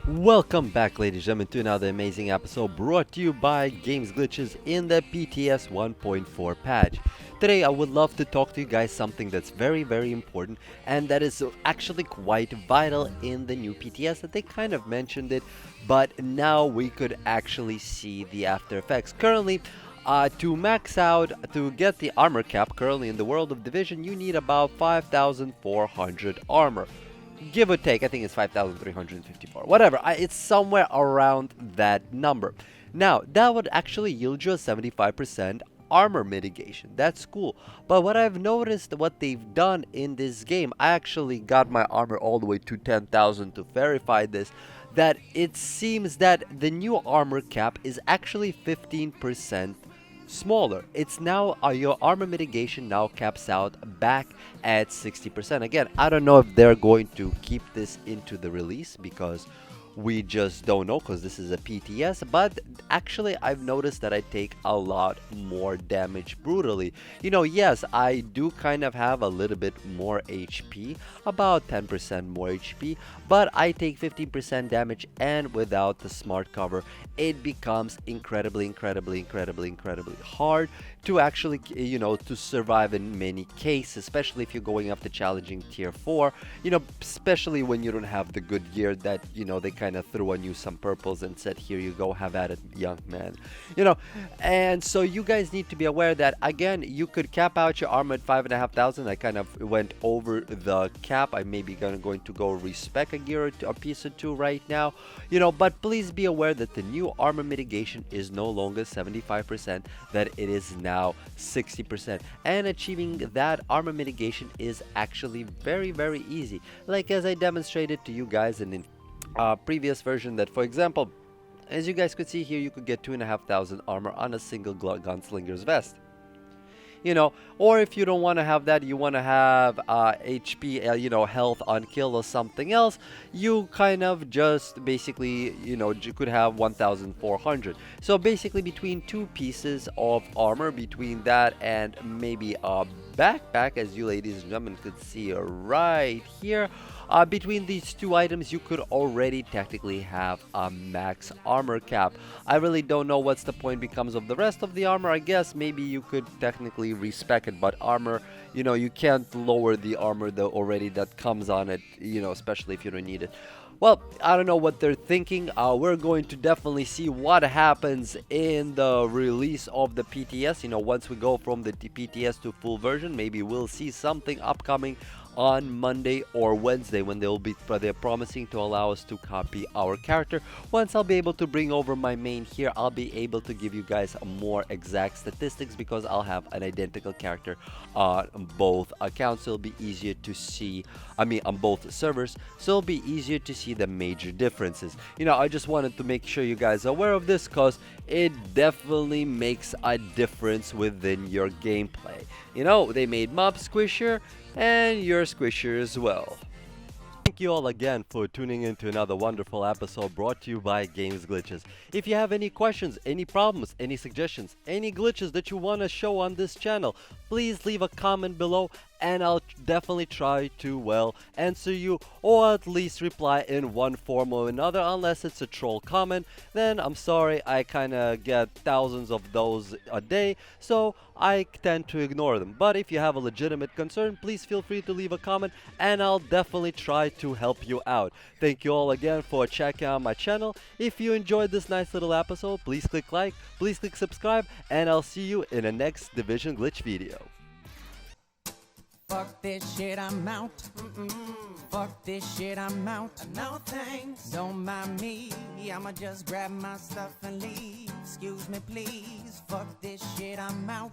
Welcome back, ladies and gentlemen, to another amazing episode brought to you by Games Glitches in the PTS 1.4 patch. Today, I would love to talk to you guys something that's very important, and that is actually quite vital in the new PTS that they kind of mentioned it, but now we could actually see the after effects. Currently, to max out, to get the armor cap, currently in the world of Division, you need about 5,400 armor. Give or take, I think it's 5,354. Whatever, it's somewhere around that number. Now, that would actually yield you a 75% armor mitigation. That's cool. But what I've noticed, what they've done in this game, I actually got my armor all the way to 10,000 to verify this, that it seems that the new armor cap is actually 15% smaller. It's now your armor mitigation now caps out back at 60%. Again, I don't know if they're going to keep this into the release because we just don't know, because this is a PTS, but actually I've noticed that I take a lot more damage brutally. Yes, I do kind of have a little bit more HP, about 10% more HP, but I take 15% damage, and without the smart cover it becomes incredibly hard to actually to survive in many cases, especially if you're going after challenging tier 4, especially when you don't have the good gear that they kind of threw on you some purples and said, here you go, have at it, young man. And so you guys need to be aware that, again, you could cap out your armor at 5,500. I kind of went over the cap. I may be going to go respec a gear or a piece or two right now, but please be aware that the new armor mitigation is no longer 75%, that it is now 60%, and achieving that armor mitigation is actually very easy, like as I demonstrated to you guys in previous version, that, for example, as you guys could see here, you could get 2,500 armor on a single gunslinger's vest. Or if you don't want to have that, you want to have HP, health on kill or something else, you kind of just basically, you could have 1,400. So basically between two pieces of armor, between that and maybe a backpack, as you ladies and gentlemen could see right here, between these two items, you could already technically have a max armor cap. I really don't know what's the point becomes of the rest of the armor. I guess maybe you could technically respec it, but armor, you can't lower the armor though already that comes on it, especially if you don't need it. Well, I don't know what they're thinking. We're going to definitely see what happens in the release of the PTS. Once we go from the PTS to full version, maybe we'll see something upcoming on Monday or Wednesday when they're promising to allow us to copy our character. Once I'll be able to bring over my main here, I'll be able to give you guys more exact statistics because I'll have an identical character on both accounts. So it'll be easier to see, on both servers, so it'll be easier to see the major differences. I just wanted to make sure you guys are aware of this because it definitely makes a difference within your gameplay. They made mob squisher and your squisher as well. Thank you all again for tuning in to another wonderful episode brought to you by Games Glitches. If you have any questions, any problems, any suggestions, any glitches that you want to show on this channel, please leave a comment below and I'll definitely try to, answer you, or at least reply in one form or another. Unless it's a troll comment, then I'm sorry, I kinda get thousands of those a day, so I tend to ignore them. But if you have a legitimate concern, please feel free to leave a comment and I'll definitely try to help you out. Thank you all again for checking out my channel. If you enjoyed this nice little episode, please click like, please click subscribe, and I'll see you in the next Division Glitch video. Fuck this shit, I'm out. Fuck this shit, I'm out. No thanks. Don't mind me. I'ma just grab my stuff and leave. Excuse me, please. Fuck this shit, I'm out.